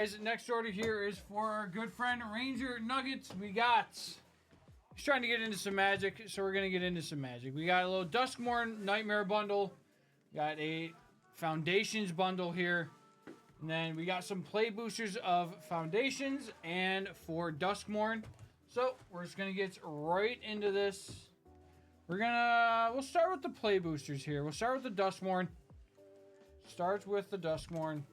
Guys, next order here is for our good friend Ranger Nuggets. He's trying to get into some Magic, so we're gonna get into some Magic. We got a little Duskmourn Nightmare bundle. Got a Foundations bundle here. And then we got some play boosters of Foundations and for Duskmourn. So we're just gonna get right into this. We'll start with the play boosters here. We'll start with the Duskmourn. Starts with the Duskmourn.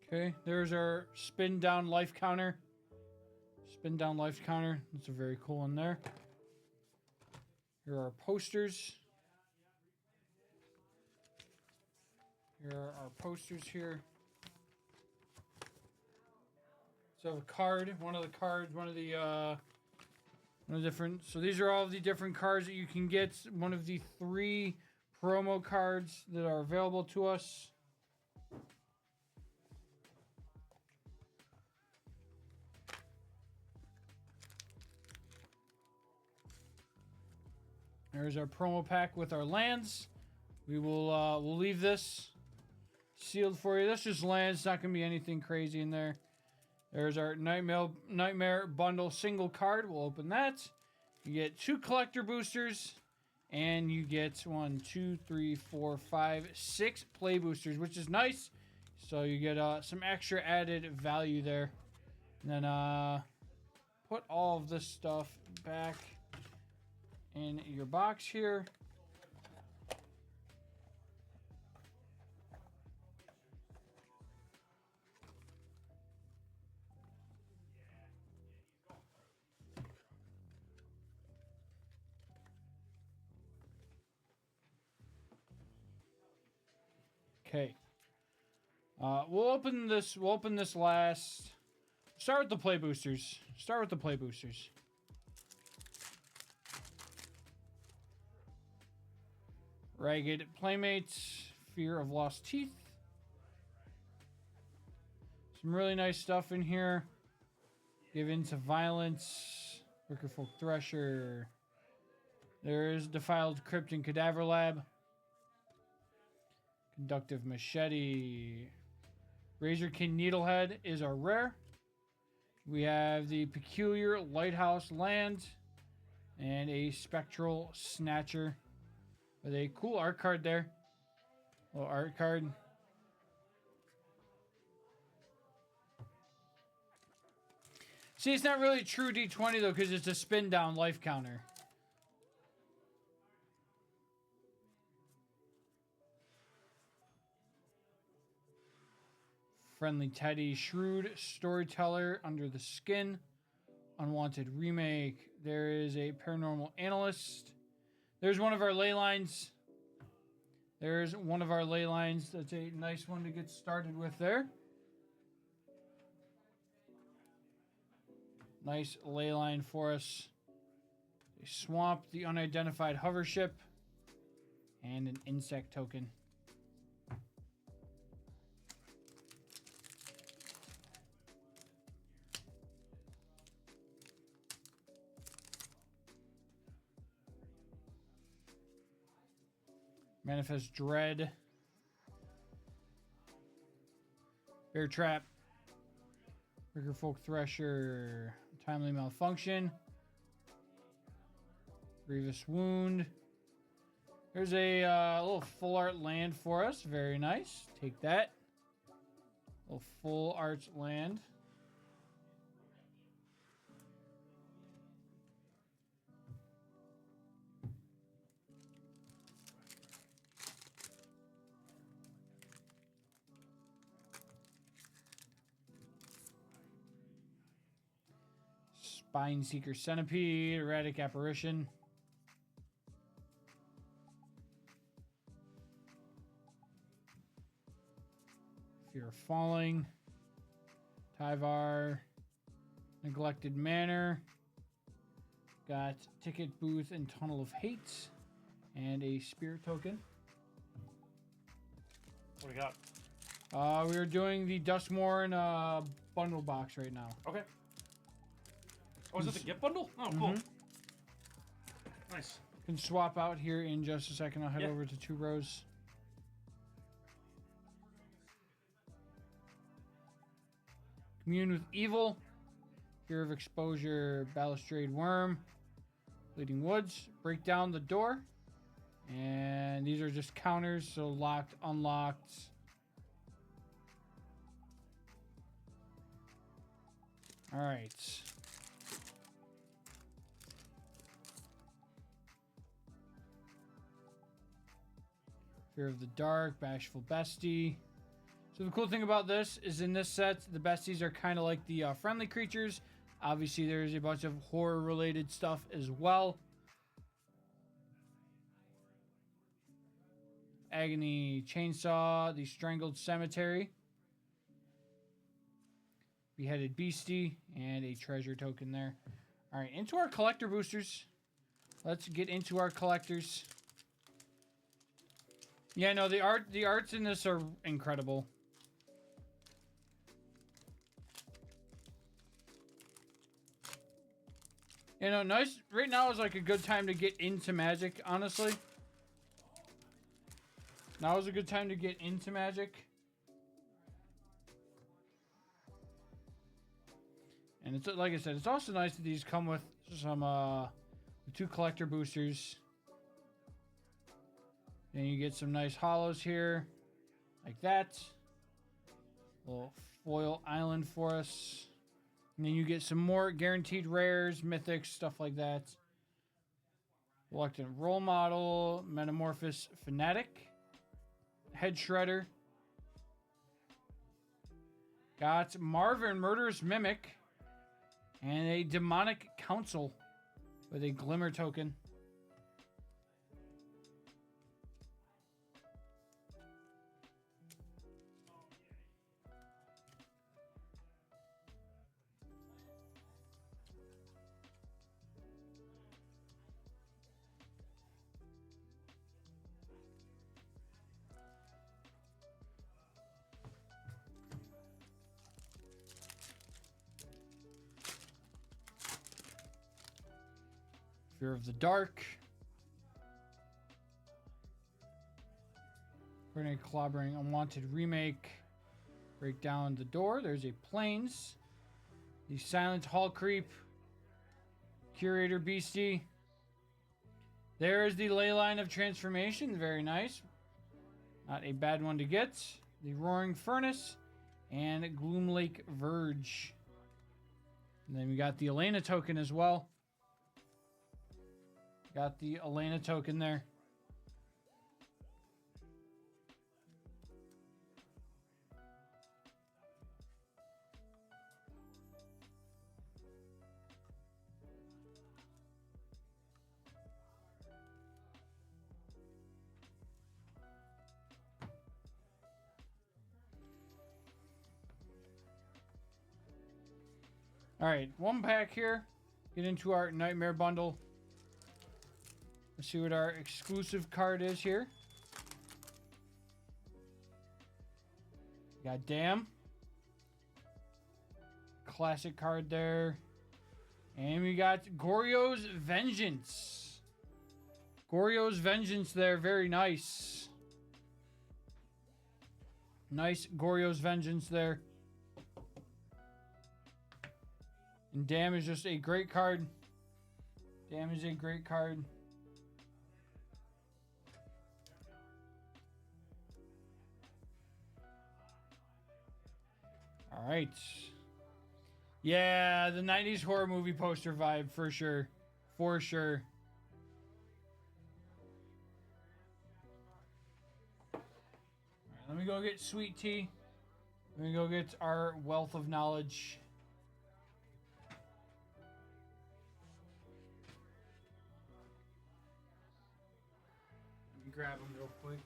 Okay, there's our spin down life counter. Spin down life counter. That's a very cool one there. Here are our posters. Here are our posters here. So a card, one of the different. So these are all of the different cards that you can get. One of the 3 promo cards that are available to us. There's our promo pack with our lands. We'll leave this sealed for you. That's just lands. It's not going to be anything crazy in there. There's our Nightmare bundle single card. We'll open that. You get 2 collector boosters. And you get 1, 2, 3, 4, 5, 6 play boosters, which is nice. So you get some extra added value there. And then put all of this stuff back in your box here. Okay. We'll open this last. Start with the play boosters. Ragged Playmates, Fear of Lost Teeth. Some really nice stuff in here. Give in to Violence, Wickerfolk Thresher. There's Defiled Crypt and Cadaver Lab. Conductive Machete. Razorkin Needlehead is our rare. We have the Peculiar Lighthouse Land and a Spectral Snatcher. With a cool art card there. Little art card. See, it's not really true D20 though, because it's a spin down life counter. Friendly Teddy, Shrewd Storyteller, Under the Skin, Unwanted Remake. There is a Paranormal Analyst. There's one of our ley lines. That's a nice one to get started with there. Nice ley line for us. A Swamp, the Unidentified Hover Ship, and an Insect token. Manifest Dread. Bear Trap. Wickerfolk Thresher. Timely Malfunction. Grievous Wound. There's a little full art land for us. Very nice. Take that. Little full art land. Spine Seeker Centipede, Erratic Apparition. Fear of Falling, Tyvar, Neglected Manor, got Ticket Booth and Tunnel of Hate, and a Spirit Token. What do we got? We are doing the Duskmourn bundle box right now. Okay. Oh, is this a gift bundle? Oh, cool. Nice. Can swap out here in just a second. I'll head over to 2 rows. Commune with Evil, Fear of Exposure, Balustrade Worm, Bleeding Woods, Break Down the Door, and these are just counters, so locked, unlocked. All right. Fear of the Dark, Bashful Bestie. So the cool thing about this is in this set, the besties are kind of like the friendly creatures. Obviously, there's a bunch of horror-related stuff as well. Agony Chainsaw, the Strangled Cemetery, Beheaded Beastie, and a treasure token there. All right, into our collector boosters. Let's get into our collectors. Yeah, no, the arts in this are incredible. You know, nice. Right now is like a good time to get into Magic, honestly. Now is a good time to get into Magic. And it's like I said, it's also nice that these come with some 2 collector boosters. And you get some nice hollows here, like that. Little foil island for us. And then you get some more guaranteed rares, mythics, stuff like that. Reluctant Role Model, Metamorphosis Fanatic, Head Shredder. Got Marvin Murderous Mimic, and a Demonic Council with a Glimmer token. Fear of the Dark. Coordinate Clobbering Unwanted Remake. Break Down the Door. There's a Plains. The Silent Hall Creep. Curator Beastie. There is the Leyline of Transformation. Very nice. Not a bad one to get. The Roaring Furnace. And Gloomlake Verge. And then we got the Elena token as well. Got the Elena token there. All right, 1 pack here. Get into our Nightmare bundle. Let's see what our exclusive card is here. Got Damn. Classic card there. And we got Goryo's Vengeance. Goryo's Vengeance there. Very nice. Nice Goryo's Vengeance there. And Damn is just a great card. Damn is a great card. All right. Yeah, the 90s horror movie poster vibe for sure. For sure. All right, let me go get Sweet Tea. Let me go get our Wealth of Knowledge. Let me grab them real quick.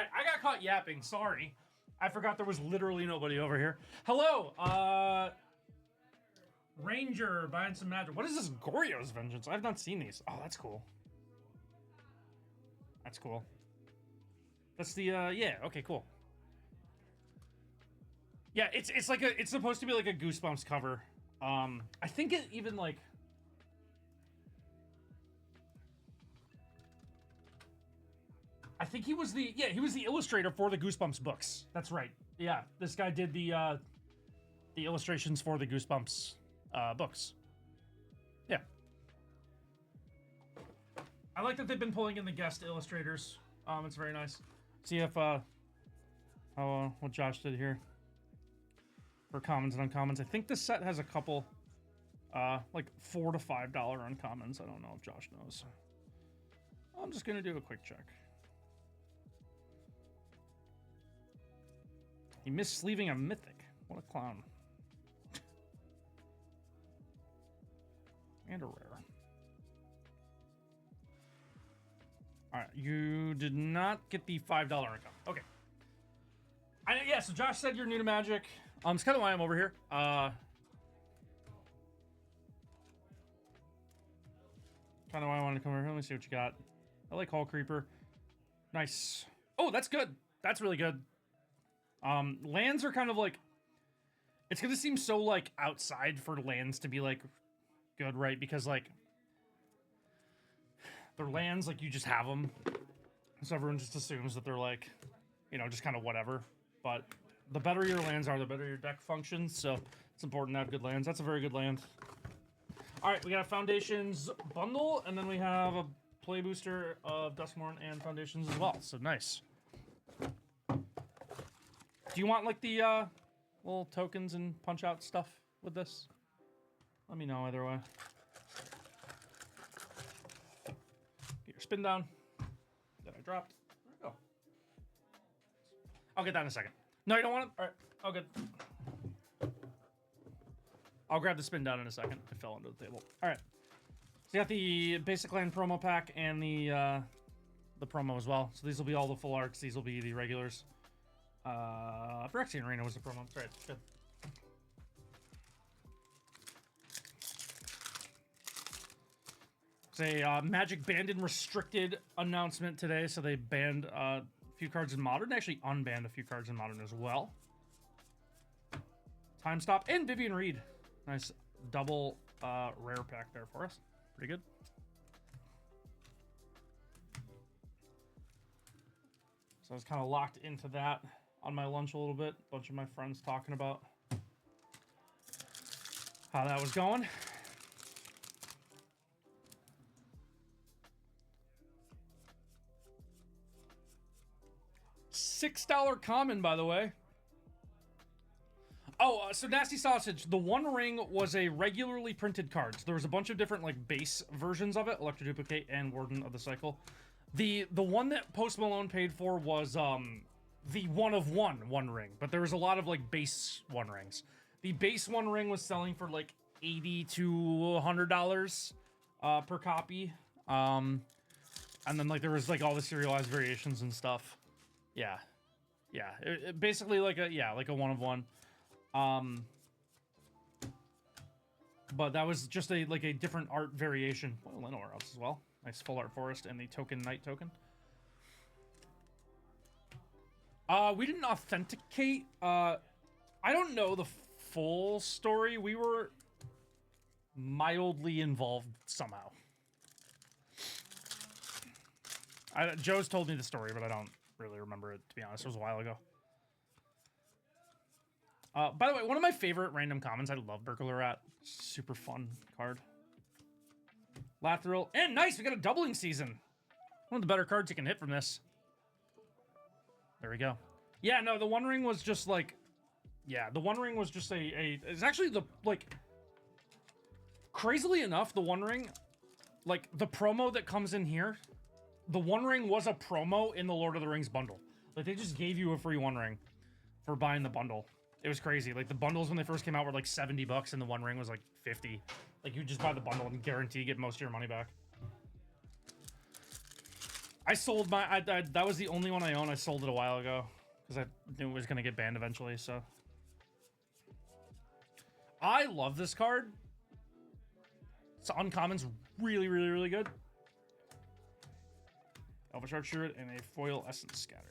right, I got caught yapping. Sorry. I forgot there was literally nobody over here. Hello, Ranger buying some magic. What is this Goryo's Vengeance? I've not seen these. Oh, that's cool. That's cool. That's the, yeah, okay, cool. Yeah, it's like a, it's supposed to be like a Goosebumps cover. I think it even like... I think he was the, yeah, he was the illustrator for the Goosebumps books. That's right. Yeah, this guy did the illustrations for the Goosebumps books. Yeah. I like that they've been pulling in the guest illustrators. It's very nice. See if what Josh did here for commons and uncommons. I think this set has a couple like $4 to $5 uncommons. I don't know if Josh knows. I'm just gonna do a quick check. He missed sleeving a mythic. What a clown. And a rare. Alright, you did not get the $5 income. Okay. Yeah, so Josh said you're new to Magic. It's kind of why I'm over here. Kind of why I wanted to come over here. Let me see what you got. I like Hall Creeper. Nice. Oh, that's good. That's really good. Lands are kind of like... It's gonna seem so, like, outside for lands to be, like, good, right? Because, like... They're lands, like, you just have them. So everyone just assumes that they're, like, you know, just kind of whatever. But the better your lands are, the better your deck functions. So it's important to have good lands. That's a very good land. Alright, we got a Foundations bundle, and then we have a play booster of Duskmourn and Foundations as well. So nice. Do you want, like, the little tokens and punch-out stuff with this? Let me know either way. Get your spin down that I dropped. There we go. I'll get that in a second. No, you don't want it? All right, all good. I'll grab the spin down in a second. It fell under the table. All right. So you got the basic land promo pack and the promo as well. So these will be all the full arcs. These will be the regulars. Phyrexian Arena was the promo. That's right. Good. It's a Magic banned and restricted announcement today. So they banned a few cards in Modern. They actually unbanned a few cards in Modern as well. Time Stop and Vivian Reed. Nice double rare pack there for us. Pretty good. So I was kind of locked into that on my lunch a little bit. A bunch of my friends talking about how that was going. $6 common, by the way. Oh, so Nasty Sausage. The One Ring was a regularly printed card. So there was a bunch of different like base versions of it. Electro Duplicate and Warden of the Cycle. The one that Post Malone paid for was the one of one ring, but there was a lot of like base One Rings. The base One Ring was selling for like $80 to $100 per copy. And then like there was like all the serialized variations and stuff. Yeah, yeah. It basically like a one of one. But that was just a different art variation. Well, Llanowar Elves as well. Nice full art forest and the token knight token. We didn't authenticate. I don't know the full story. We were mildly involved somehow. Joe's told me the story, but I don't really remember it, to be honest. It was a while ago. By the way, one of my favorite random commons. I love Burglar Rat. Super fun card. Lathril. And nice, we got a doubling season. One of the better cards you can hit from this. There we go. Yeah, no, the One Ring was just like... Yeah, the One Ring was just it's actually the, like... Crazily enough, the One Ring... Like, the promo that comes in here... The One Ring was a promo in the Lord of the Rings bundle. Like, they just gave you a free One Ring for buying the bundle. It was crazy. Like, the bundles when they first came out were like $70, and the One Ring was like 50. Like, you just buy the bundle and guarantee you get most of your money back. I sold my... that was the only one I own. I sold it a while ago. Because I knew it was going to get banned eventually, so... I love this card. It's uncommon's really, really, really good. Alpha Charger and a foil Essence Scatter.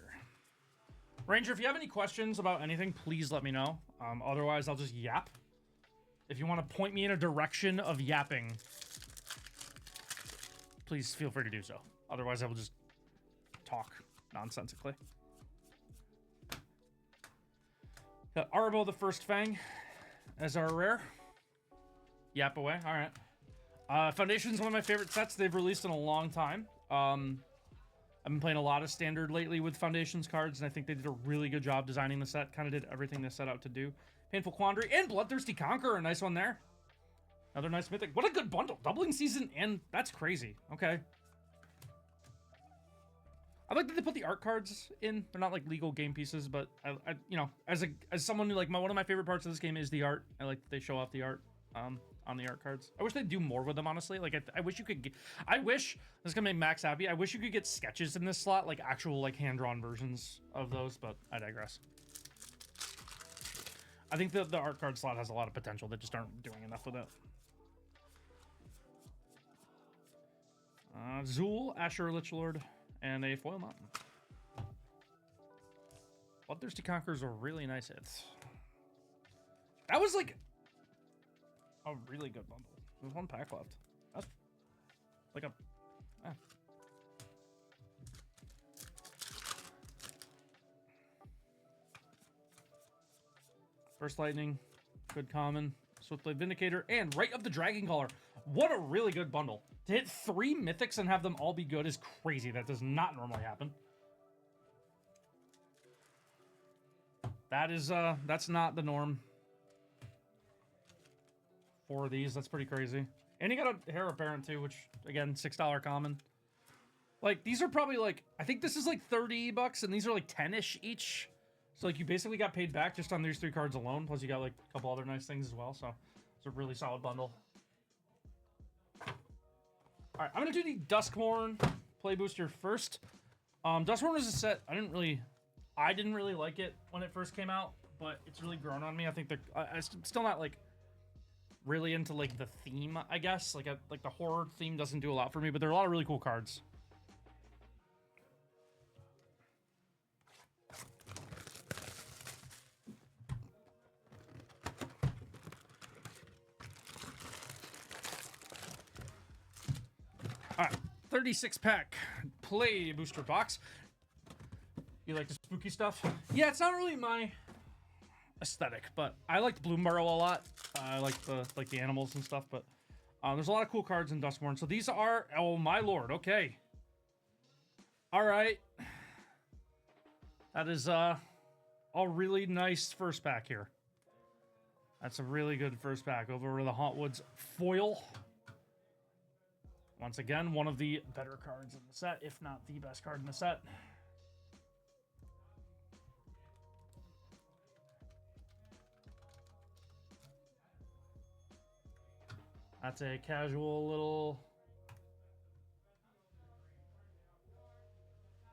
Ranger, if you have any questions about anything, please let me know. Otherwise, I'll just yap. If you want to point me in a direction of yapping, please feel free to do so. Otherwise, I will just talk nonsensically. Got Arbo the First Fang as our rare. Yap away. All right. Foundation's one of my favorite sets they've released in a long time. I've been playing a lot of Standard lately with Foundations cards, and I think they did a really good job designing the set. Kind of did everything they set out to do. Painful Quandary and Bloodthirsty Conqueror. A nice one there. Another nice mythic. What a good bundle. Doubling season, and that's crazy. Okay. I like that they put the art cards in. They're not like legal game pieces, but I you know, as someone who like one of my favorite parts of this game is the art. I like that they show off the art on the art cards. I wish they'd do more with them, honestly. Like I wish you could get, I wish this is gonna make Max happy. I wish you could get sketches in this slot, like actual like hand-drawn versions of those, but I digress. I think the art card slot has a lot of potential. They just aren't doing enough with it. Zool, Asher Lichlord, and a foil mountain. Bloodthirsty Conqueror's a really nice hit. That was like a really good bundle. There's one pack left. That's like a... First Lightning, good common, Swiftblade Vindicator, and Rite of the Dragon Caller. What a really good bundle. To hit 3 mythics and have them all be good is crazy. That does not normally happen. That is, that's not the norm for these. That's pretty crazy. And you got a Heir Apparent too, which, again, $6 common. Like, these are probably like, I think this is like 30 bucks, and these are like 10-ish each. So, like, you basically got paid back just on these 3 cards alone, plus you got, like, a couple other nice things as well, so it's a really solid bundle. Alright, I'm gonna do the Duskmourn play booster first. Duskmourn is a set, I didn't really like it when it first came out, but it's really grown on me. I think I'm still not, like, really into, like, the theme, I guess. Like, the horror theme doesn't do a lot for me, but there are a lot of really cool cards. Alright, 36-pack play booster box. You like the spooky stuff? Yeah, it's not really my aesthetic, but I liked Bloomburrow a lot. I like the animals and stuff, but there's a lot of cool cards in Duskmourn. So these are, oh my lord, okay. Alright. That is a really nice first pack here. That's a really good first pack. Over to the Hauntwoods foil. Once again, one of the better cards in the set, if not the best card in the set. That's a casual little,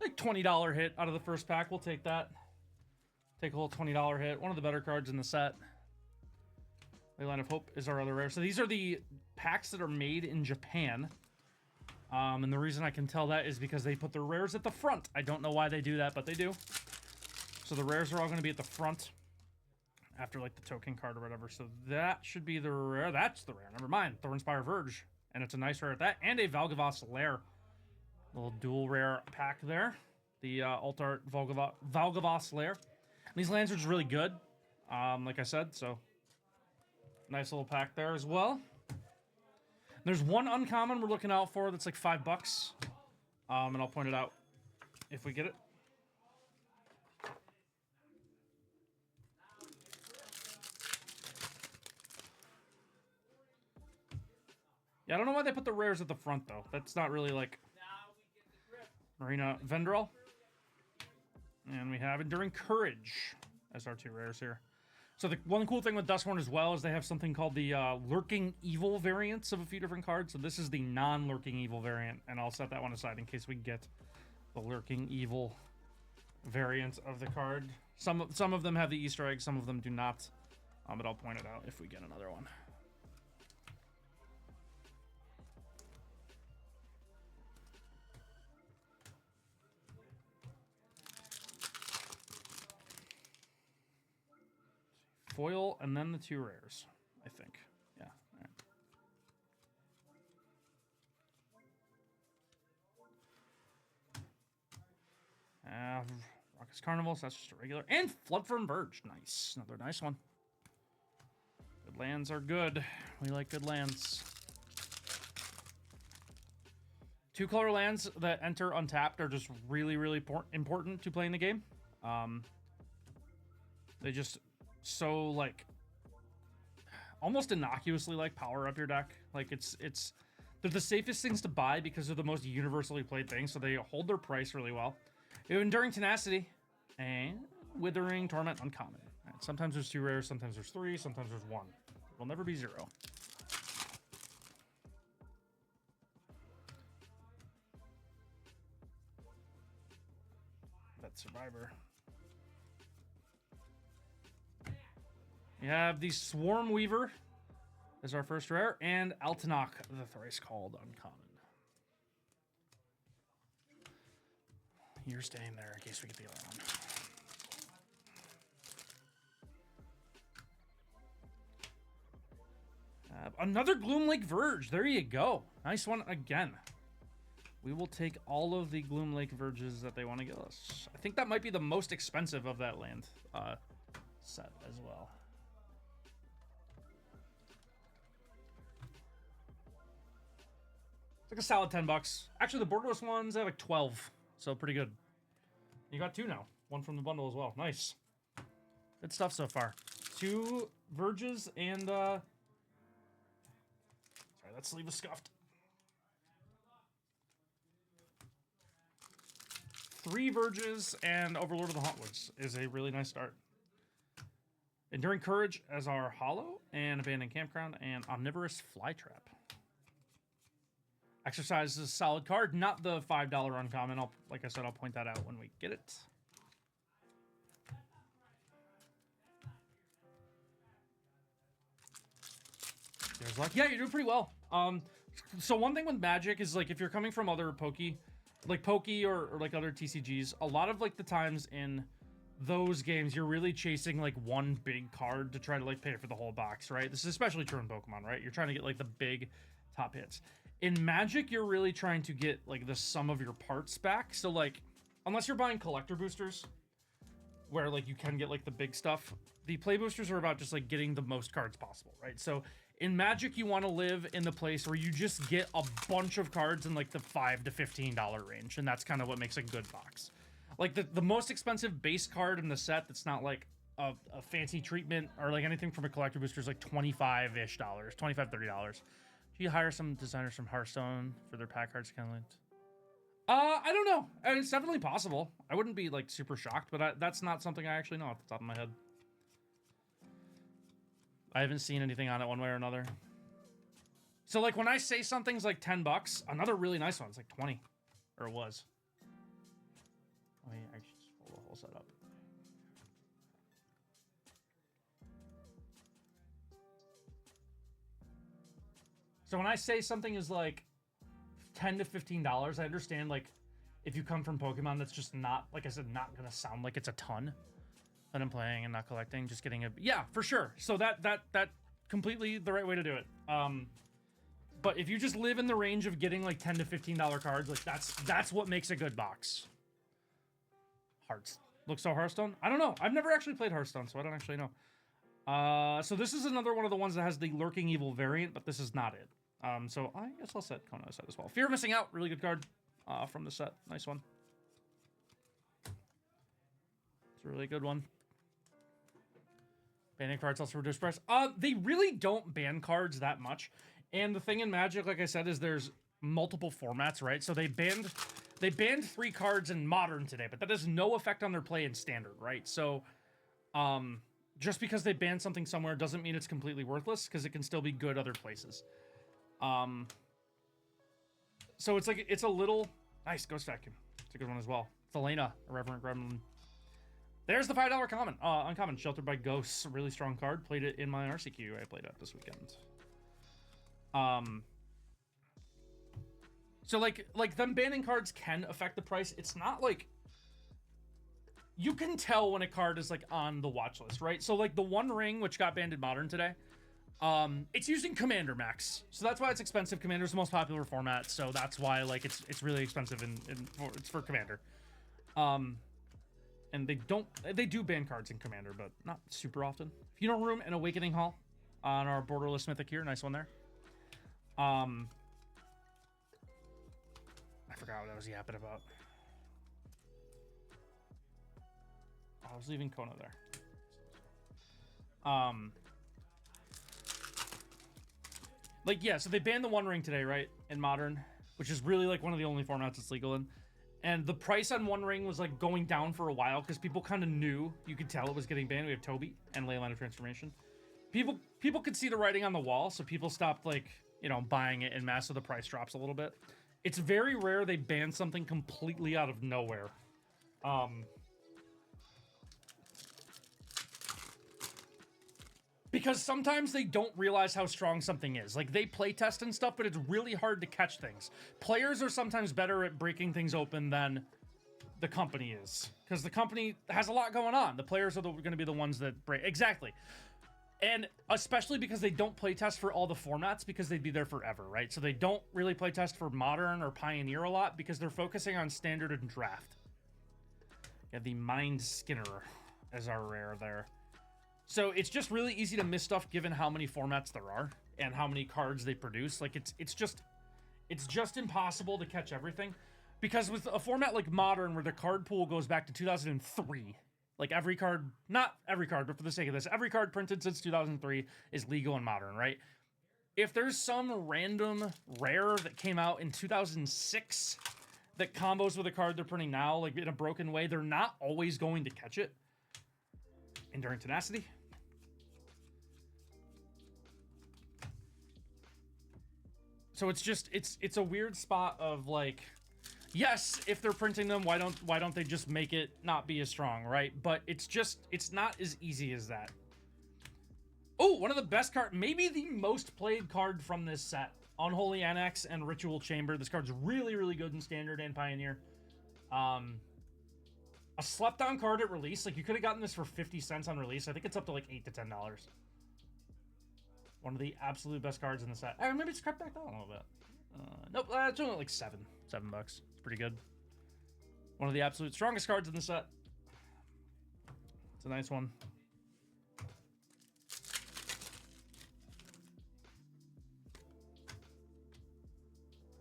like, $20 hit out of the first pack. We'll take that. Take a little $20 hit. One of the better cards in the set. Leyline of Hope is our other rare. So these are the packs that are made in Japan. And the reason I can tell that is because they put the rares at the front. I don't know why they do that, but they do. So the rares are all going to be at the front after, like, the token card or whatever. So that should be the rare. That's the rare. Never mind. Thornspire Verge. And it's a nice rare at that. And a Valgavoss Lair. Little dual rare pack there. The Alt Art Valgavoss Lair. And these lands are just really good. Like I said, so nice little pack there as well. There's one uncommon we're looking out for that's like $5. And I'll point it out if we get it. Yeah, I don't know why they put the rares at the front, though. That's not really, like, Marina Vendrell. And we have Enduring Courage as our 2 rares here. So the one cool thing with Duskmourn as well is they have something called the Lurking Evil variants of a few different cards. So this is the non-Lurking Evil variant, and I'll set that one aside in case we get the lurking evil variant of the card. Some of them have the Easter egg, some of them do not. But I'll point it out if we get another one. Foil and then the 2 rares, I think. Yeah. All right. Raucous Carnivals, that's just a regular. And Flood from Verge. Nice. Another nice one. Good lands are good. We like good lands. 2-color lands that enter untapped are just really, really important to playing the game. They just so, like, almost innocuously, like, power up your deck. Like, they're the safest things to buy because they're the most universally played things, so they hold their price really well. Enduring Tenacity and Withering Torment uncommon. Right, sometimes there's 2 rares, sometimes there's 3, sometimes there's 1. It'll never be 0. Vet Survivor. We have the Swarm Weaver as our first rare, and Altanach, the thrice called uncommon. You're staying there in case we get the other one. Another Gloomlake Verge. There you go. Nice one again. We will take all of the Gloomlake Verges that they want to give us. I think that might be the most expensive of that land set as well. It's like a solid $10. Actually, the borderless ones, they have like 12. So pretty good. You got 2 now. 1 from the bundle as well. Nice. Good stuff so far. 2 Verges and sorry, that sleeve is scuffed. 3 Verges and Overlord of the Hauntwoods is a really nice start. Enduring Courage as our Hollow, and Abandoned Campground, and Omnivorous Flytrap. Exercise is a solid card, not the $5 uncommon. Like I said, I'll point that out when we get it. There's luck. Yeah, you're doing pretty well. So one thing with Magic is, like, if you're coming from other Pokey or like other TCGs, a lot of, like, the times in those games, you're really chasing, like, one big card to try to, like, pay for the whole box, right? This is especially true in Pokemon, right? You're trying to get, like, the big top hits. In Magic, you're really trying to get, like, the sum of your parts back. So, like, unless you're buying collector boosters, where, like, you can get, like, the big stuff, the play boosters are about just, like, getting the most cards possible, right? So in Magic, you want to live in the place where you just get a bunch of cards in, like, the $5 to $15 range, and that's kind of what makes a good box. Like, the most expensive base card in the set that's not, like, a fancy treatment or, like, anything from a collector booster is, like, $25-ish, $25, $30. Do you hire some designers from Hearthstone for their pack cards kind of linked? I don't know. I mean, it's definitely possible. I wouldn't be, like, super shocked, but that's not something I actually know off the top of my head. I haven't seen anything on it one way or another. So, like, when I say something's like $10, another really nice one's like 20, or it was. Wait, I should just pull the whole setup. So when I say something is like $10 to $15, I understand, like, if you come from Pokemon, that's just not, like I said, not gonna sound like it's a ton that I'm playing and not collecting, just getting a, yeah, for sure. So that completely the right way to do it. But if you just live in the range of getting like $10 to $15 cards, like that's what makes a good box. Hearts. Looks so Hearthstone? I don't know. I've never actually played Hearthstone, so I don't actually know. So this is another one of the ones that has the Lurking Evil variant, but this is not it. So I guess I'll set Kona aside as well. Fear of Missing Out, really good card from the set. Nice one. It's a really good one. Banning cards also reduce price. They really don't ban cards that much. And the thing in Magic, like I said, is there's multiple formats, right? So they banned 3 cards in Modern today, but that has no effect on their play in Standard, right? So just because they ban something somewhere doesn't mean it's completely worthless, because it can still be good other places. So it's like, it's a little nice Ghost Vacuum. It's It's a good one as well. Thelena, Irreverent Gremlin. There's the $5 common. Uncommon, Sheltered by Ghosts. Really strong card. Played it in my RCQ I played it this weekend. So like them banning cards can affect the price. It's not like you can tell when a card is like on the watch list, right? So like the One Ring, which got banned in Modern today, it's using Commander Max, so that's why it's expensive. Commander's the most popular format, so that's why like it's really expensive it's for Commander. And they do ban cards in Commander, but not super often. Funeral Room and Awakening Hall on our Borderless Mythic here. Nice one there. I forgot what I was yapping about. Oh, I was leaving Kona there. Like, yeah, so they banned the One Ring today, right? In Modern, which is really like one of the only formats it's legal in. And the price on One Ring was like going down for a while because people kind of knew. You could tell it was getting banned. We have Toby and Leyline of Transformation. People could see the writing on the wall, so people stopped like, you know, buying it en masse, so the price drops a little bit. It's very rare they ban something completely out of nowhere. Because sometimes they don't realize how strong something is. Like, they play test and stuff, but it's really hard to catch things. Players are sometimes better at breaking things open than the company is. Because the company has a lot going on. The players are going to be the ones that break. Exactly. And especially because they don't play test for all the formats because they'd be there forever, right? So they don't really play test for Modern or Pioneer a lot because they're focusing on Standard and Draft. Yeah, the Mind Skinner as our rare there. So it's just really easy to miss stuff given how many formats there are and how many cards they produce. Like it's just impossible to catch everything, because with a format like Modern where the card pool goes back to 2003, like every card, not every card, but for the sake of this, every card printed since 2003 is legal in Modern, right? If there's some random rare that came out in 2006 that combos with a card they're printing now, like in a broken way, they're not always going to catch it. Enduring Tenacity. So it's just it's a weird spot of like, yes, if they're printing them, why don't they just make it not be as strong, right? But it's not as easy as that. Oh, one of the best card, maybe the most played card from this set, Unholy Annex and Ritual Chamber. This card's really, really good in Standard and Pioneer. A slept on card at release. Like, you could have gotten this for 50 cents on release. I think it's up to like $8 to $10. One of the absolute best cards in the set. Maybe it's crept back down a little bit. Nope, it's only like $7 bucks. It's pretty good. One of the absolute strongest cards in the set. It's a nice one.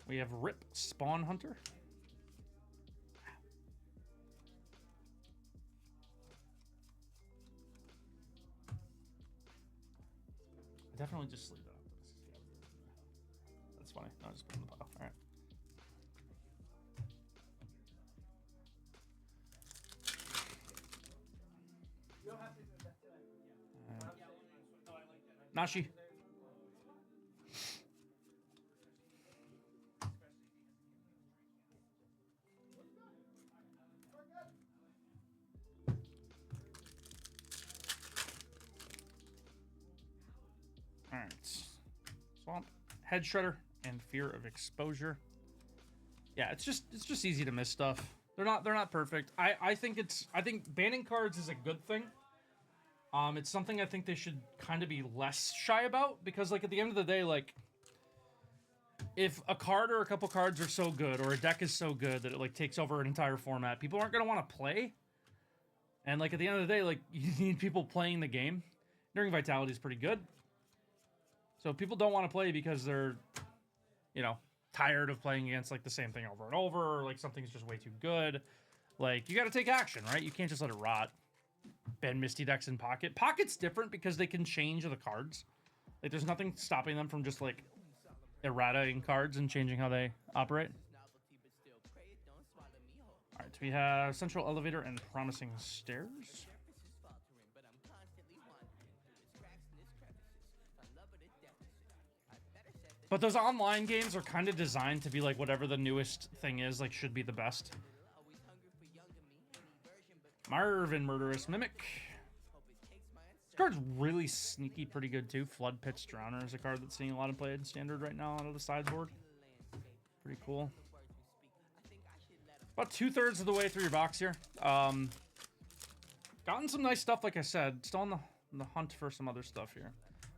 We have Rip Spawn Hunter. I definitely just sleeve it up. That's funny. I'll just put it in the pile. All right. Nashi. All right. Swamp, Head Shredder, and Fear of Exposure. Yeah, it's just easy to miss stuff. They're not perfect. I think banning cards is a good thing. It's something I think they should kind of be less shy about, because like at the end of the day, like if a card or a couple cards are so good or a deck is so good that it like takes over an entire format, people aren't gonna want to play. And like at the end of the day, like you need people playing the game. Enduring Vitality is pretty good. So people don't want to play because they're, you know, tired of playing against like the same thing over and over, or like something's just way too good. Like, you got to take action, right? You can't just let it rot. Ben Misty decks in Pocket. Pocket's different because they can change the cards. Like, there's nothing stopping them from just like errata-ing cards and changing how they operate. All right, so we have Central Elevator and Promising Stairs. But those online games are kind of designed to be like whatever the newest thing is, like should be the best. Marvin, Murderous Mimic. This card's really sneaky, pretty good too. Flood Pitch Drowner is a card that's seeing a lot of play in Standard right now out of the sideboard. Pretty cool. About 2/3 of the way through your box here. Gotten some nice stuff, like I said. Still on the hunt for some other stuff here.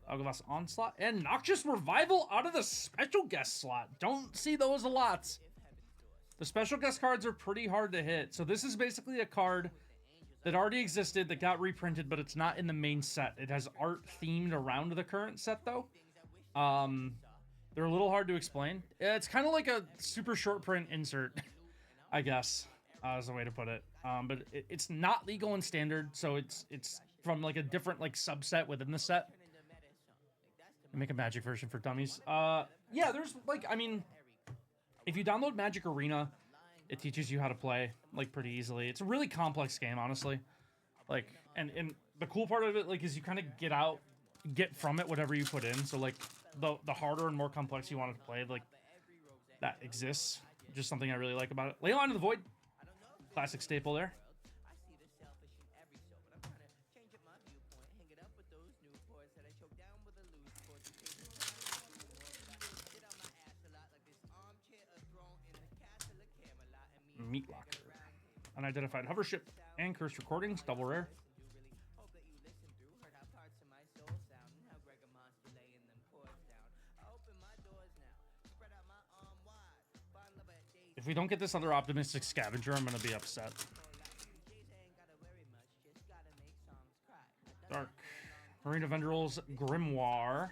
Algavas Onslaught and Noxious Revival out of the special guest slot. Don't see those a lot. The special guest cards are pretty hard to hit. So this is basically a card that already existed that got reprinted, but it's not in the main set. It has art themed around the current set, though. They're a little hard to explain. It's kind of like a super short print insert, I guess, is the way to put it. But it's not legal in Standard, so it's from like a different like subset within the set. Make a Magic version for dummies. Yeah, there's like, I mean, if you download Magic Arena, it teaches you how to play like pretty easily. It's a really complex game, honestly. Like, and the cool part of it, like, is you kind of get from it whatever you put in. So like the harder and more complex you want it to play, like that exists. Just something I really like about it. Leyline of the Void, classic staple there. Meat Locker. Unidentified hover ship and cursed recordings, double rare. If we don't get this other optimistic scavenger, I'm gonna be upset. Dark. Marina Vendrill's Grimoire.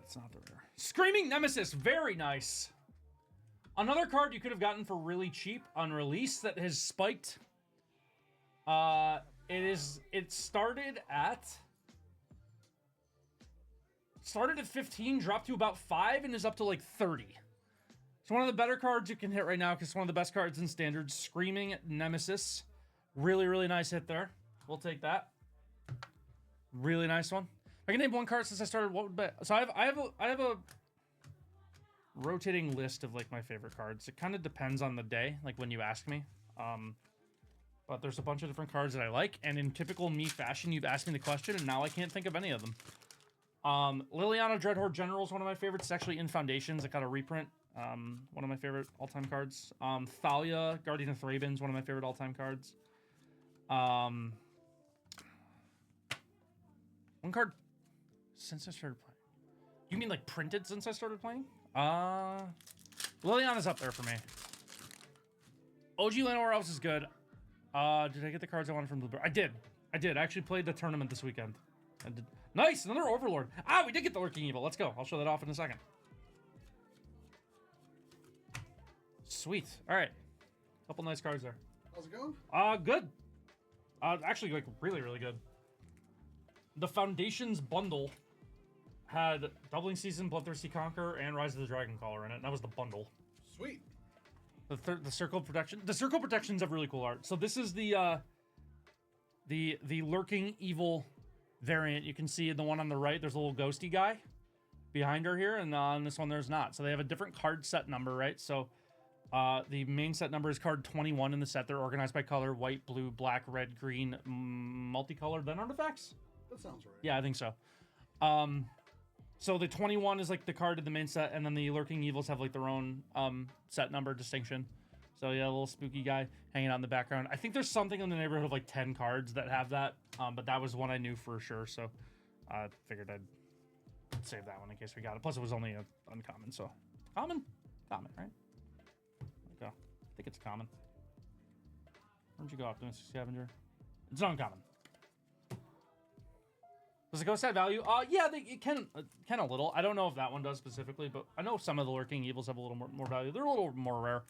That's not the rare. Screaming Nemesis, very nice. Another card you could have gotten for really cheap on release that has spiked. It started at 15, dropped to about 5, and is up to like 30. It's one of the better cards you can hit right now because it's one of the best cards in Standard. Screaming Nemesis, really, really nice hit there. We'll take that. Really nice one. I can name one card since I started. What would be? So I have a rotating list of like my favorite cards. It kind of depends on the day, like when you ask me. But there's a bunch of different cards that I like, and in typical me fashion, you've asked me the question, and now I can't think of any of them. Liliana Dreadhorde General is one of my favorites. It's actually in Foundations. It got a reprint. One of my favorite all-time cards. Thalia, Guardian of Thraben is one of my favorite all-time cards. One card since I started playing. You mean like printed since I started playing? Liliana's up there for me. OG Llanowar Elves is good. Did I get the cards I wanted from Bluebird? I did. I actually played the tournament this weekend. I did. Nice, another Overlord. Ah, we did get the Lurking Evil. Let's go. I'll show that off in a second. Sweet. All right. Couple nice cards there. How's it going? Good. Actually, like really, really good. The Foundations bundle had Doubling Season, Bloodthirsty Conqueror, and Rise of the Dragoncaller in it. And that was the bundle. Sweet. The Circle of Protection. The Circle of Protections have really cool art. So this is the Lurking Evil variant. You can see the one on the right. There's a little ghosty guy behind her here, and on this one there's not. So they have a different card set number, right? So the main set number is card 21 in the set. They're organized by color: white, blue, black, red, green, multicolored, then artifacts. That sounds right. Yeah, I think so. So the 21 is like the card of the main set, and then the Lurking Evils have like their own set number distinction. So yeah, a little spooky guy hanging out in the background. I think there's something in the neighborhood of like 10 cards that have that, but that was one I knew for sure, so I figured I'd save that one in case we got it. Plus it was only an uncommon, so common, right? Okay, I think it's common. Where'd you go, Optimistic Scavenger? It's uncommon. Does it go set value? Yeah, it can a little. I don't know if that one does specifically, but I know some of the Lurking Evils have a little more value. They're a little more rare.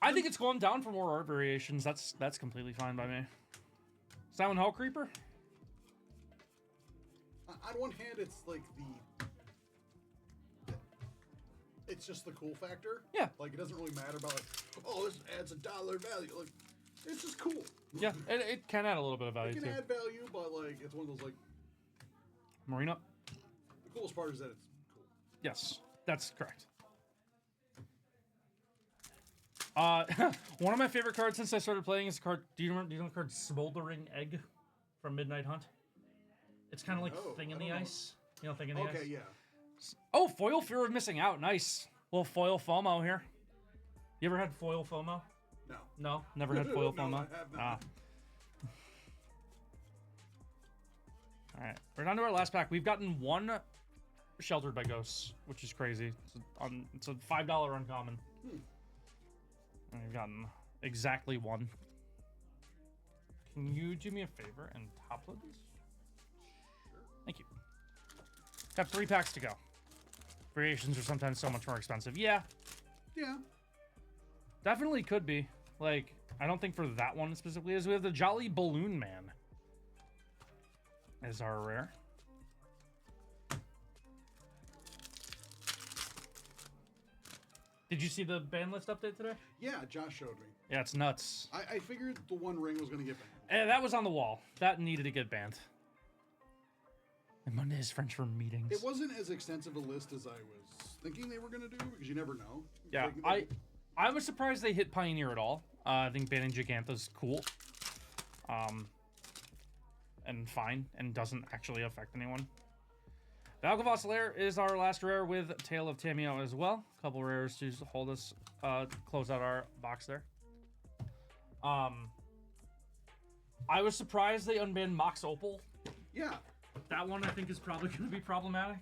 I think it's going down for more art variations. That's completely fine by me. Silent Hell Creeper? On one hand, it's like it's just the cool factor. Yeah. Like, it doesn't really matter about like, oh, this adds $1 value. Like, it's just cool. Yeah, it can add a little bit of value It too. can add value, but like it's one of those like Marina. the coolest part is that it's cool. Yes, that's correct. One of my favorite cards since I started playing is a card. Do you know the card Smoldering Egg from Midnight Hunt? It's kind of like No, Thing in I the don't know. Ice. You know, Thing in the Ice. Okay, yeah. Oh, foil Fear of Missing Out. Nice. Little foil FOMO here. You ever had foil FOMO? No. No, never had foil No, FOMO. I have not. Ah. All right, we're down to our last pack. We've gotten one Sheltered by Ghosts, which is crazy. It's a $5 uncommon. And we've gotten exactly one. Can you do me a favor and top load these? Thank you. Got 3 packs to go. Variations are sometimes so much more expensive. Yeah, Yeah. definitely could be. Like, I don't think for that one specifically is. We have the Jolly Balloon Man as our rare. Did you see the ban list update today? Yeah, Josh showed me. Yeah, it's nuts. I figured the One Ring was going to get banned. And that was on the wall. That needed to get banned. And Monday is French for meetings. It wasn't as extensive a list as I was thinking they were going to do, because you never know. Yeah, I was surprised they hit Pioneer at all. I think banning Gigantha's cool. And fine, and doesn't actually affect anyone. The Alkavas Lair is our last rare with Tale of Tameo as well. A couple rares to hold us, close out our box there. I was surprised they unbanned Mox Opal. Yeah. That one I think is probably going to be problematic.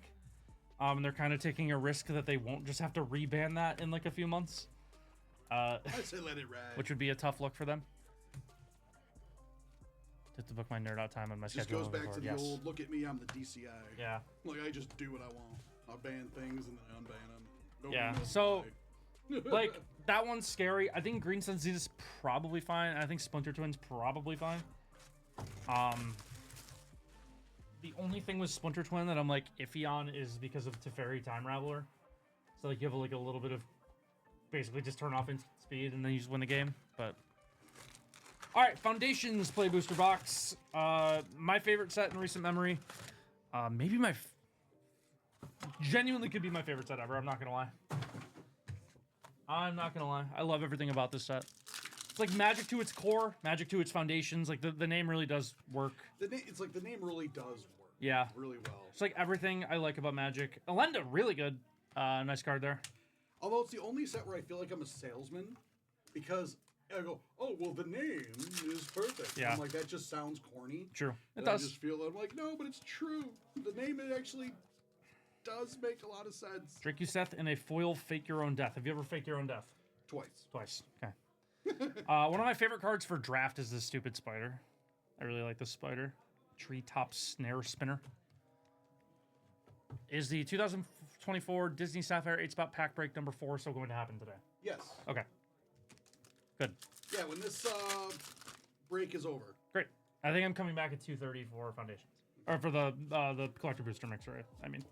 And they're kind of taking a risk that they won't just have to reban that in like a few months. I'd say let it ride. Which would be a tough look for them. Just to book my nerd out time on my Just schedule. goes back to the yes. old, look at me, I'm the DCI. Yeah. Like, I just do what I want. I'll ban things and then I unban them. No Yeah, one knows so, why. Like, that one's scary. I think Green Sun Z is probably fine. I think Splinter Twin's probably fine. The only thing with Splinter Twin that I'm like iffy on is because of Teferi Time Raveler. So like you have like a little bit of basically just turn off instant speed and then you just win the game. But all right, Foundations Play Booster Box. My favorite set in recent memory. Maybe my genuinely could be my favorite set ever. I'm not gonna lie. I'm not gonna lie. I love everything about this set. It's like Magic to its core, Magic to its foundations. Like the name really does work. It's like the name really does work. Yeah. Really well. It's like everything I like about Magic. Elenda, really good. Nice card there. Although it's the only set where I feel like I'm a salesman, because I go, oh well, the name is perfect. Yeah. I'm like, that just sounds corny. True. It And does. I just feel I'm like, no, but it's true. The name it actually does make a lot of sense. Dracuseth in a foil Fake Your Own Death. Have you ever faked your own death? Twice. Twice. Okay. One of my favorite cards for draft is this stupid spider. I really like this spider. Treetop Snare Spinner. Is the 2024 Disney Sapphire 8-spot pack break number 4 still going to happen today? Yes. Okay. Good. Yeah, when this break is over. Great. I think I'm coming back at 2:30 for Foundations. Or for the Collector Booster Mixer, I mean.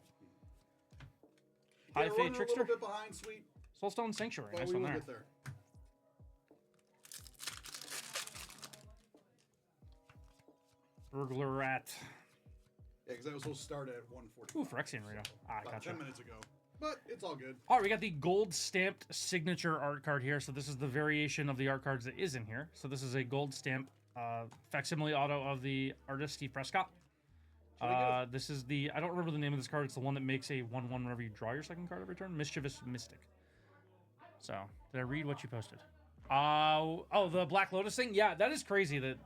Yeah, High we're Fate running Trickster. a little bit behind, sweet. Soulstone Sanctuary. But Nice we one will there. get there. Burglar Rat. Yeah, because I was supposed to start at 1:40. Ooh, Phyrexian Rito. Ah, About gotcha. 10 minutes ago. But it's all good. All right, we got the gold stamped signature art card here. So this is the variation of the art cards that is in here. So this is a gold stamp facsimile auto of the artist Steve Prescott. This is the, I don't remember the name of this card. It's the one that makes a 1/1 whenever you draw your second card every turn. Mischievous Mystic. So, did I read what you posted? Oh, the Black Lotus thing? Yeah, that is crazy that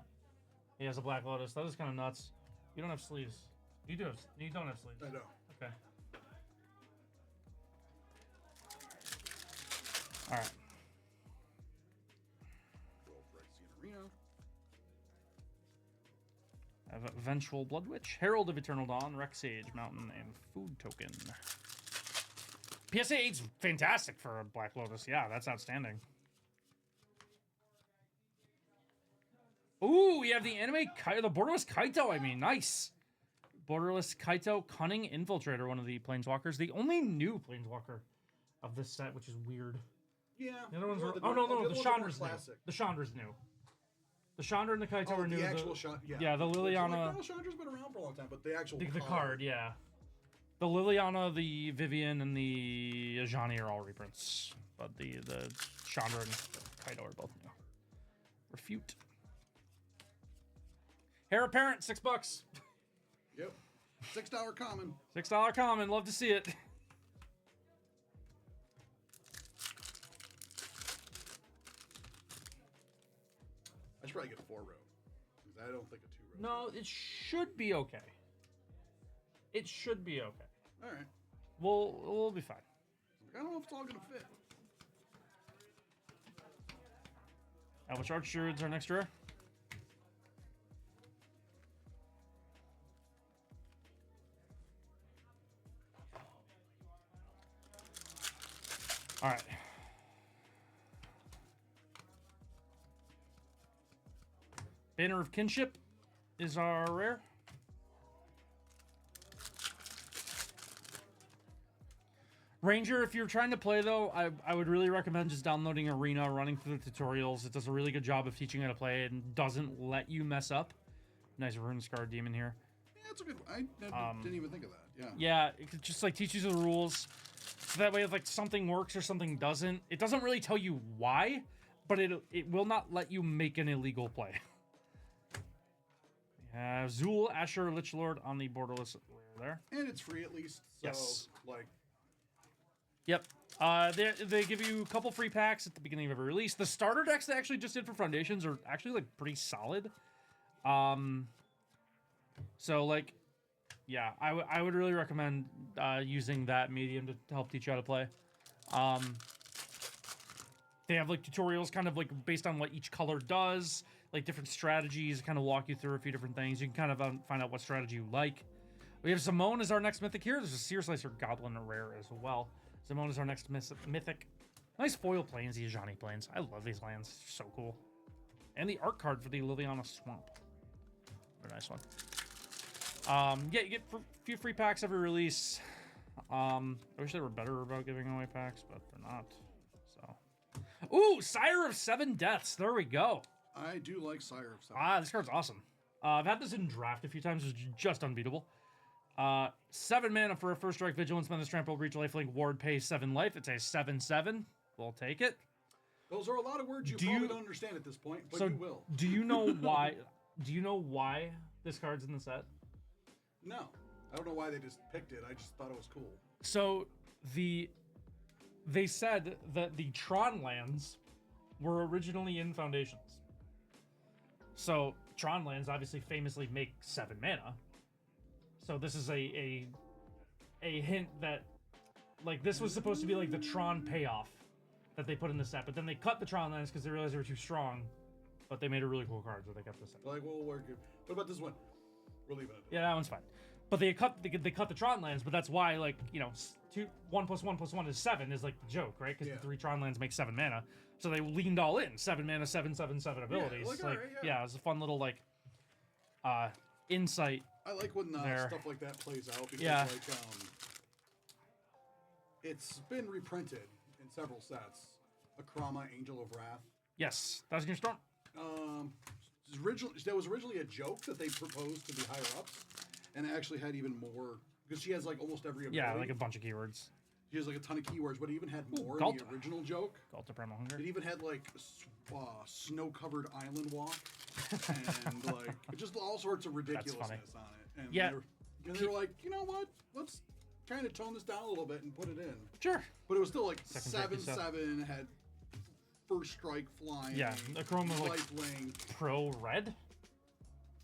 he has a Black Lotus. That is kind of nuts. You don't have sleeves. You do have, you don't have sleeves. I know. Okay. All right. Roll Phyrexian Arena. I have a Vengeful Blood Witch, Herald of Eternal Dawn, Rex Sage, Mountain, and Food Token. PSA 8's fantastic for a Black Lotus. Yeah, that's outstanding. Ooh, we have the anime, the Borderless Kaito, I mean, nice. Borderless Kaito, Cunning Infiltrator, one of the Planeswalkers. The only new Planeswalker of this set, which is weird. Yeah. The other ones or are, the oh, new- no, the no, other the ones are more Chandra's new. classic. The Chandra's new. The Chandra and the Kaito are new. The actual shot, yeah. Yeah, the Liliana. Like, Chandra's been around for a long time, but the actual The card, yeah. The Liliana, the Vivian, and the Ajani are all reprints, but the Chandra and Kaito are both new. Refute. Heir apparent, $6. Yep. $6 common. $6 common. Love to see it. I should probably get a 4-row. Because I don't think a 2-row. No, it should be okay. It should be okay. All right. We'll be fine. I don't know if it's all going to fit. Which Archers our next rare? All right. Banner of Kinship is our rare. Ranger, if you're trying to play, though, I would really recommend just downloading Arena, running through the tutorials. It does a really good job of teaching you how to play it and doesn't let you mess up. Nice Rune Scar Demon here. Yeah, that's a good one. I didn't even think of that. Yeah. Yeah, it just, like, teaches you the rules. So that way, if, like, something works or something doesn't, it doesn't really tell you why, but it will not let you make an illegal play. We have Zool, Asher, Lich Lord on the borderless rare there. And it's free at least. So, Yes. like... Yep. They give you a couple free packs at the beginning of every release. The starter decks they actually just did for Foundations are actually, like, pretty solid. So, like, yeah, I would really recommend using that medium to help teach you how to play. They have, like, tutorials kind of, like, based on what each color does, like, different strategies, kind of walk you through a few different things. You can kind of find out what strategy you like. We have Simone as our next mythic here. There's a Seer Slicer Goblin rare as well. Simone is our next mythic. Nice foil plains, the Ajani Plains. I love these lands. So cool. And the art card for the Liliana Swamp. Very nice one. Yeah, you get a few free packs every release. I wish they were better about giving away packs, but they're not. So, ooh, Sire of Seven Deaths. There we go. I do like Sire of Seven. This card's awesome. I've had this in draft a few times. It's just unbeatable. 7 mana for a first strike, vigilance, menace, trample, reach, lifelink, ward, pay 7 life. It's a 7/7. We'll take it. Those are a lot of words you probably don't understand at this point, but so you will. Do you know why? Do you know why this card's in the set? No, I don't know why they just picked it. I just thought it was cool. So they said that the Tron lands were originally in Foundations. So Tron lands obviously famously make 7 mana. So this is a hint that, like, this was supposed to be like the Tron payoff that they put in the set, but then they cut the Tron lands because they realized they were too strong. But they made a really cool card, so they kept the set. Like, well, we're good. What about this one? We're leaving it. Yeah, that one's fine. But they cut the Tron lands, but that's why, like, you know, 1 + 1 + 1 is 7 is like the joke, right? Because the 3 Tron lands make 7 mana, so they leaned all in 7 mana, 7/7/7 abilities. Like, like, right, yeah, it's a fun little like insight. I like when there. stuff like that plays out because, Yeah. like, it's been reprinted in several sets. Akrama, Angel of Wrath. Yes, that's in your storm. That was originally a joke that they proposed to the higher ups, and it actually had even more because she has like almost every ability. Yeah, like a bunch of keywords. She has like a ton of keywords, but it even had more in Galta. the original joke. Galta Primal Hunger. It even had like snow-covered island walk, and like just all sorts of ridiculousness on it. And Yeah. they were like, you know what? Let's kind of tone this down a little bit and put it in. Sure. But it was still like Second 7/7 had first strike flying. Yeah, the Chroma like lifelink. pro red.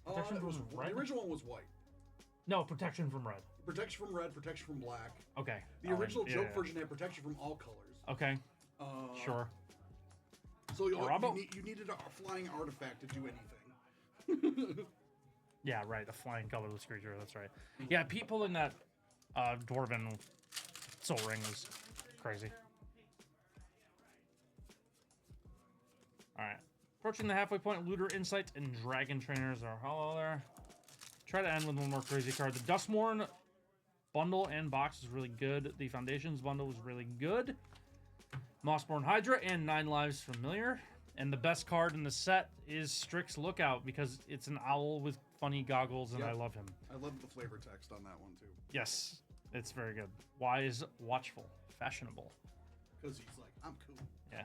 Oh, Protection it was from red? the original one was white. No, protection from red. Protection from red, protection from black. Okay. The original yeah, joke yeah. version had protection from all colors. Okay. Sure. So Bravo. you needed a flying artifact to do anything. Yeah, right. The flying colorless creature. That's right. Yeah, Pete pulling that Dwarven Soul Ring was crazy. All right. Approaching the halfway point, Looter, Insight, and Dragon Trainers are hollow there. Try to end with one more crazy card. The Dustmourne bundle and box is really good. The Foundations bundle was really good. Mossborn Hydra and 9 Lives Familiar. And the best card in the set is Strix's Lookout because it's an owl with funny goggles, and I love him. I love the flavor text on that one too. Yes, it's very good. Wise, watchful, fashionable. Because he's like, I'm cool. Yeah.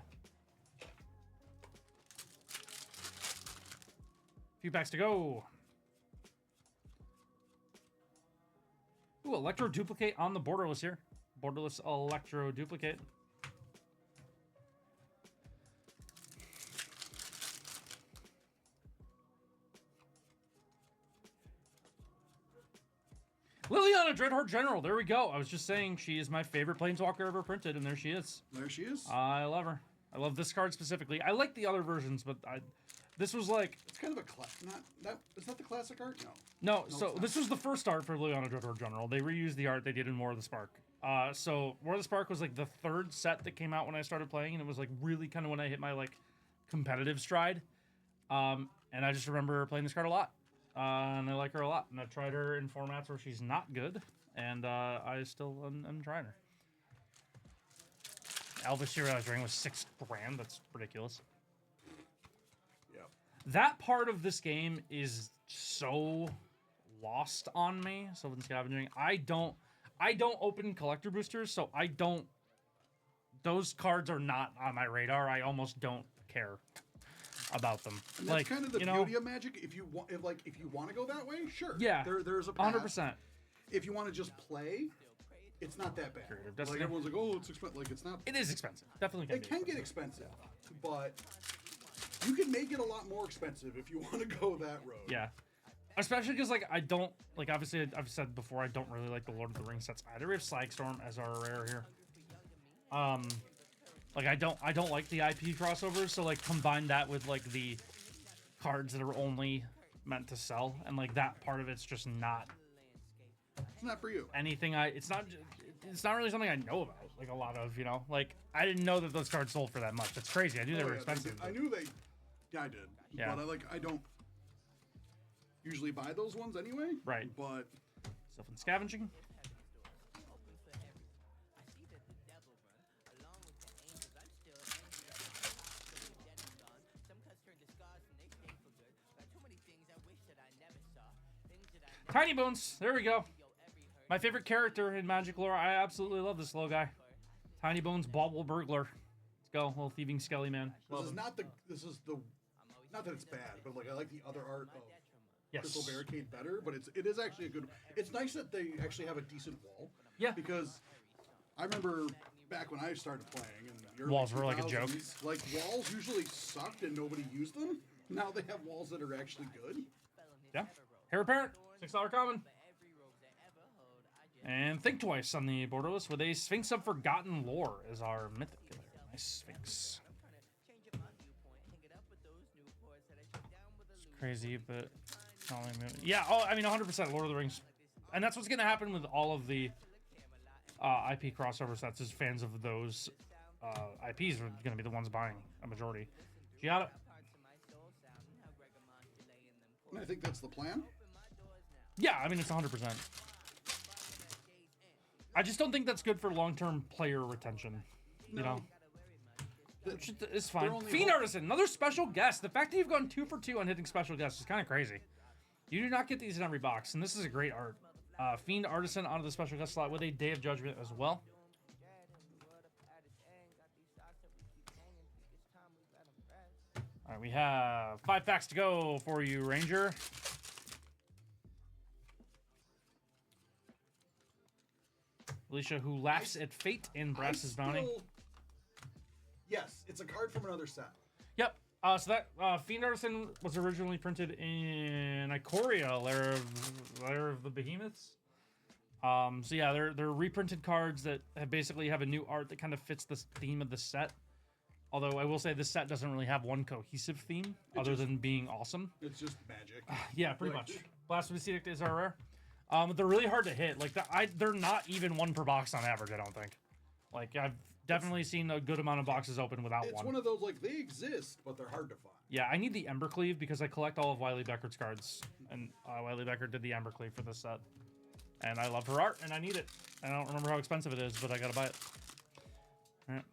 Few packs to go. Ooh, Electro Duplicate on the borderless here. Borderless Electro Duplicate. Liliana Dreadhorde General. There we go. I was just saying she is my favorite Planeswalker ever printed, and there she is. There she is. I love her. I love this card specifically. I like the other versions, but this was like... It's kind of a is that the classic art? No, so this was the first art for Liliana Dreadhorde General. They reused the art they did in War of the Spark. So War of the Spark was like the third set that came out when I started playing, and it was like really kind of when I hit my like competitive stride. And I just remember playing this card a lot. And I like her a lot. And I've tried her in formats where she's not good, and I still am trying her. Elvis Serialized Ring was $6,000. That's ridiculous. Yep. That part of this game is so lost on me. Sylvan Scavenging. I don't open collector boosters, so I don't. Those cards are not on my radar. I almost don't care about them. And that's like, kind of the you know, beauty of Magic. If you want, if you want to go that way, sure. Yeah. There's a path. 100%. If you want to just play, it's not that bad. Creative Like Destiny. everyone's like, oh, it's expensive. Like it's not. It is expensive. Definitely It can get expensive, but you can make it a lot more expensive if you want to go that road. Yeah. Especially because, like, I don't, like, obviously, I've said before, I don't really like the Lord of the Rings sets either. We have Slagstorm as our rare here. Like, I don't like the IP crossovers, so, like, combine that with, like, the cards that are only meant to sell, and, like, that part of it's just not... It's not for you. Anything it's not really something I know about, like, a lot of, you know? Like, I didn't know that those cards sold for that much. It's crazy. I knew they were expensive. I knew they... Yeah, I did. Yeah. But I don't usually buy those ones anyway. Right. But... Sylvan Scavenging. Tiny Bones. There we go. My favorite character in Magic lore. I absolutely love this little guy. Tiny Bones Bauble Burglar. Let's go. Little thieving skelly man. This is the... Not that it's bad, but like I like the other art of Crystal Barricade better, but it is actually a good... It's nice that they actually have a decent wall. Yeah. Because I remember back when I started playing, and the early Walls were like a joke. 2000s, like walls usually sucked and nobody used them. Now they have walls that are actually good. Yeah. Hair Apparent. $6 common. And Think Twice on the borderless with a Sphinx of Forgotten Lore as our mythic. Nice Sphinx. It's crazy, but yeah. Oh, I mean, 100% Lord of the Rings, and that's what's gonna happen with all of the IP crossover sets. Is fans of those IPs are gonna be the ones buying a majority. Giada. And I think that's the plan. Yeah, I mean, it's 100%. I just don't think that's good for long-term player retention. You know? Which is fine. Fiend Artisan, another special guest. The fact that you've gone 2 for 2 on hitting special guests is kind of crazy. You do not get these in every box, and this is a great art. Fiend Artisan onto the special guest slot with a Day of Judgment as well. All right, we have 5 packs to go for you, Ranger. Alicia, who laughs at fate in Brass's Bounty. Yes, it's a card from another set. Yep. So that Fiend Artisan was originally printed in Ikoria, Lair of the Behemoths. So yeah, they're reprinted cards that basically have a new art that kind of fits the theme of the set. Although I will say this set doesn't really have one cohesive theme other than being awesome. It's just magic. Yeah, pretty much. Blasphemous Edict is our rare. They're really hard to hit. Like they're not even 1 per box on average. I don't think. Like I've definitely seen a good amount of boxes open without It's one. one of those like they exist, but they're hard to find. Yeah, I need the Embercleave because I collect all of Wiley Becker's cards, and Wiley Becker did the Embercleave for this set, and I love her art, and I need it. I don't remember how expensive it is, but I gotta buy it. All right,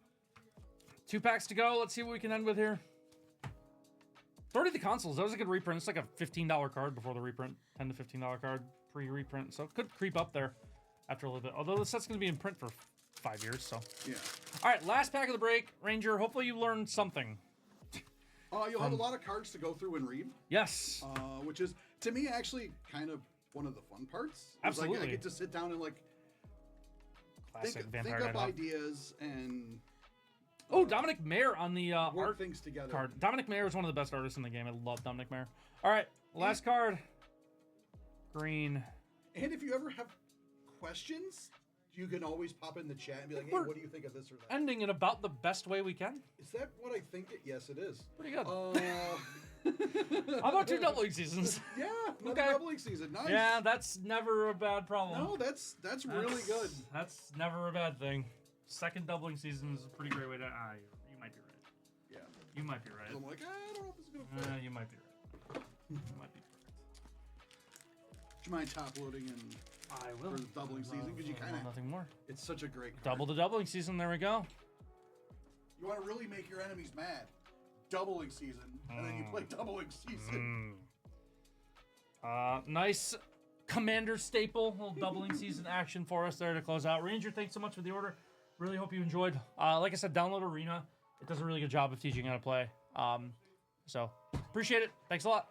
2 packs to go. Let's see what we can end with here. 30 the consoles. That was a good reprint. It's like a $15 card before the reprint. $10 to $15 card pre-reprint. So it could creep up there after a little bit. Although the set's going to be in print for 5 years, so. Yeah. All right, last pack of the break. Ranger, hopefully you learned something. You'll have a lot of cards to go through and read. Yes. Which is, to me, actually kind of one of the fun parts. Absolutely. Like, I get to sit down and like Classic think Vampire up Night Off. ideas and Oh, Dominic Mayer on the work art things together. card. Dominic Mayer is one of the best artists in the game. I love Dominic Mayer. All right, last card. Green. And if you ever have questions, you can always pop in the chat and be like, hey, We're what do you think of this or that? Ending in about the best way we can. Is that what I think? Yes, it is. Pretty good. How How about 2 doubling seasons? Yeah, another Okay. doubling season. Nice. Yeah, that's never a bad problem. No, that's really good. That's never a bad thing. Second doubling season is a pretty great way to. You might be right. Yeah. You might be right. I'm like, I don't know if this is gonna fit. You might be right. You might be correct. Do you mind top loading and I will. for the doubling season? Because you kind of, Nothing more. it's such a great card. Double the doubling season. There we go. You want to really make your enemies mad. Doubling season, and then you play doubling season. Nice Commander staple, little doubling season action for us there to close out. Ranger, thanks so much for the order. Really hope you enjoyed. Like I said, download Arena. It does a really good job of teaching you how to play. So appreciate it. Thanks a lot.